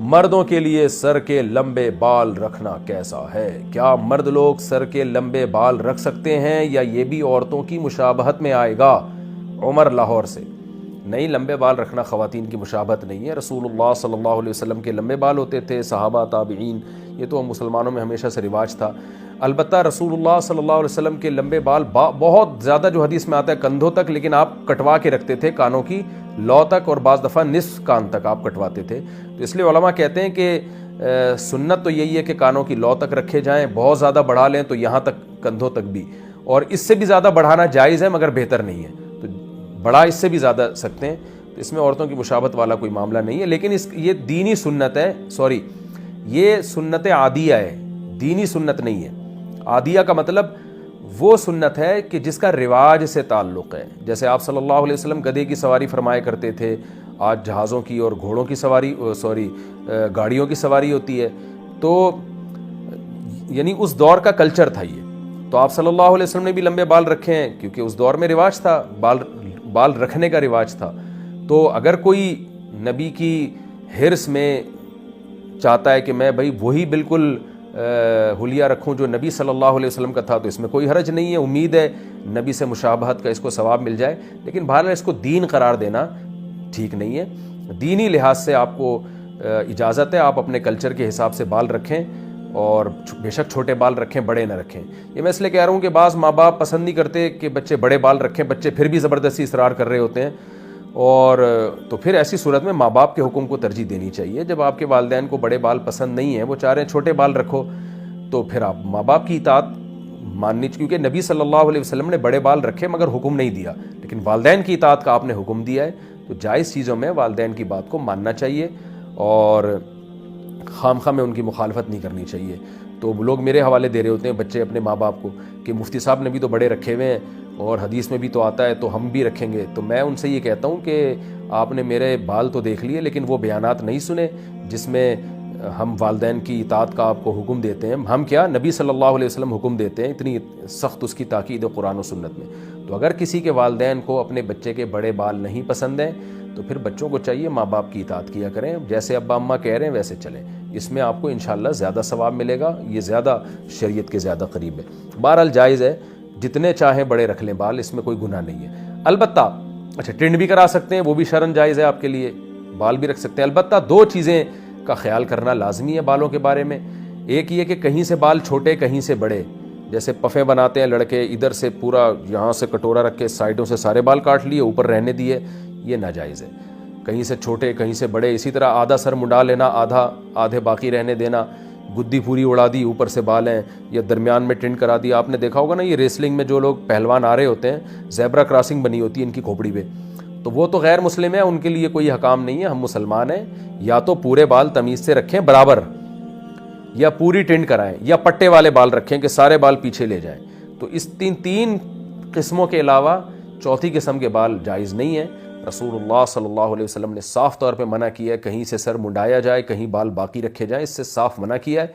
مردوں کے لیے سر کے لمبے بال رکھنا کیسا ہے؟ کیا مرد لوگ سر کے لمبے بال رکھ سکتے ہیں یا یہ بھی عورتوں کی مشابہت میں آئے گا؟ عمر لاہور سے۔ نہیں، لمبے بال رکھنا خواتین کی مشابہت نہیں ہے۔ رسول اللہ صلی اللہ علیہ وسلم کے لمبے بال ہوتے تھے، صحابہ، تابعین، یہ تو مسلمانوں میں ہمیشہ سے رواج تھا۔ البتہ رسول اللہ صلی اللہ علیہ وسلم کے لمبے بال بہت زیادہ جو حدیث میں آتا ہے کندھوں تک، لیکن آپ کٹوا کے رکھتے تھے کانوں کی لو تک، اور بعض دفعہ نصف کان تک آپ کٹواتے تھے۔ تو اس لیے علماء کہتے ہیں کہ سنت تو یہی ہے کہ کانوں کی لو تک رکھے جائیں، بہت زیادہ بڑھا لیں تو یہاں تک کندھوں تک بھی، اور اس سے بھی زیادہ بڑھانا جائز ہے مگر بہتر نہیں ہے، تو بڑھا اس سے بھی زیادہ سکتے ہیں۔ تو اس میں عورتوں کی مشابہت والا کوئی معاملہ نہیں ہے، لیکن یہ دینی سنت ہے، یہ سنت عادیہ ہے، دینی سنت نہیں ہے۔ عادیہ کا مطلب وہ سنت ہے کہ جس کا رواج سے تعلق ہے، جیسے آپ صلی اللہ علیہ وسلم گدھے کی سواری فرمایا کرتے تھے، آج جہازوں کی اور گھوڑوں کی سواری گاڑیوں کی سواری ہوتی ہے، تو یعنی اس دور کا کلچر تھا یہ۔ تو آپ صلی اللہ علیہ وسلم نے بھی لمبے بال رکھے ہیں کیونکہ اس دور میں رواج تھا، بال رکھنے کا رواج تھا۔ تو اگر کوئی نبی کی حرص میں چاہتا ہے کہ میں بھائی وہی بالکل حلیہ رکھوں جو نبی صلی اللہ علیہ وسلم کا تھا، تو اس میں کوئی حرج نہیں ہے، امید ہے نبی سے مشابہت کا اس کو ثواب مل جائے، لیکن بہرحال اس کو دین قرار دینا ٹھیک نہیں ہے۔ دینی لحاظ سے آپ کو اجازت ہے، آپ اپنے کلچر کے حساب سے بال رکھیں، اور بے شک چھوٹے بال رکھیں، بڑے نہ رکھیں۔ یہ میں اس لیے کہہ رہا ہوں کہ بعض ماں باپ پسند نہیں کرتے کہ بچے بڑے بال رکھیں، بچے پھر بھی زبردستی اصرار کر رہے ہوتے ہیں، اور تو پھر ایسی صورت میں ماں باپ کے حکم کو ترجیح دینی چاہیے۔ جب آپ کے والدین کو بڑے بال پسند نہیں ہیں، وہ چاہ رہے ہیں چھوٹے بال رکھو، تو پھر آپ ماں باپ کی اطاعت ماننی، کیونکہ نبی صلی اللہ علیہ وسلم نے بڑے بال رکھے مگر حکم نہیں دیا، لیکن والدین کی اطاعت کا آپ نے حکم دیا ہے، تو جائز چیزوں میں والدین کی بات کو ماننا چاہیے اور خامخواہ میں ان کی مخالفت نہیں کرنی چاہیے۔ تو لوگ میرے حوالے دے رہے ہوتے ہیں بچے اپنے ماں باپ کو کہ مفتی صاحب نے بھی تو بڑے رکھے ہوئے ہیں اور حدیث میں بھی تو آتا ہے تو ہم بھی رکھیں گے۔ تو میں ان سے یہ کہتا ہوں کہ آپ نے میرے بال تو دیکھ لیے لیکن وہ بیانات نہیں سنے جس میں ہم والدین کی اطاعت کا آپ کو حکم دیتے ہیں۔ ہم کیا، نبی صلی اللہ علیہ وسلم حکم دیتے ہیں، اتنی سخت اس کی تاکید ہے قرآن و سنت میں۔ تو اگر کسی کے والدین کو اپنے بچے کے بڑے بال نہیں پسند ہیں تو پھر بچوں کو چاہیے ماں باپ کی اطاعت کیا کریں، جیسے ابا اماں کہہ رہے ہیں ویسے چلیں، اس میں آپ کو انشاءاللہ زیادہ ثواب ملے گا، یہ زیادہ شریعت کے زیادہ قریب ہے۔ بہرحال جائز ہے، جتنے چاہیں بڑے رکھ لیں بال، اس میں کوئی گناہ نہیں ہے۔ البتہ ٹرنڈ بھی کرا سکتے ہیں، وہ بھی شرعاً جائز ہے آپ کے لیے، بال بھی رکھ سکتے ہیں۔ البتہ دو چیزیں کا خیال کرنا لازمی ہے بالوں کے بارے میں۔ ایک یہ کہ کہیں سے بال چھوٹے کہیں سے بڑے، جیسے پفیں بناتے ہیں لڑکے، ادھر سے پورا یہاں سے کٹورا رکھ کے سائڈوں سے سارے بال کاٹ لیے، اوپر رہنے دیے، یہ ناجائز ہے۔ کہیں سے چھوٹے کہیں سے بڑے، اسی طرح آدھا سر منڈا لینا، آدھے باقی رہنے دینا، گدی پوری اڑا دی، اوپر سے بال ہیں، یا درمیان میں ٹنڈ کرا دیا۔ آپ نے دیکھا ہوگا نا، یہ ریسلنگ میں جو لوگ پہلوان آ رہے ہوتے ہیں، زیبرا کراسنگ بنی ہوتی ہے ان کی کھوپڑی پہ، تو وہ تو غیر مسلم ہیں، ان کے لیے کوئی حکام نہیں ہے۔ ہم مسلمان ہیں، یا تو پورے بال تمیز سے رکھیں برابر، یا پوری ٹنڈ کرائیں، یا پٹے والے بال رکھیں کہ سارے بال پیچھے لے جائیں۔ تو اس تین قسموں کے علاوہ چوتھی قسم کے بال جائز نہیں ہیں۔ رسول اللہ صلی اللہ علیہ وسلم نے صاف طور پہ منع کیا ہے کہیں سے سر منڈایا جائے، کہیں بال باقی رکھے جائیں، اس سے صاف منع کیا ہے۔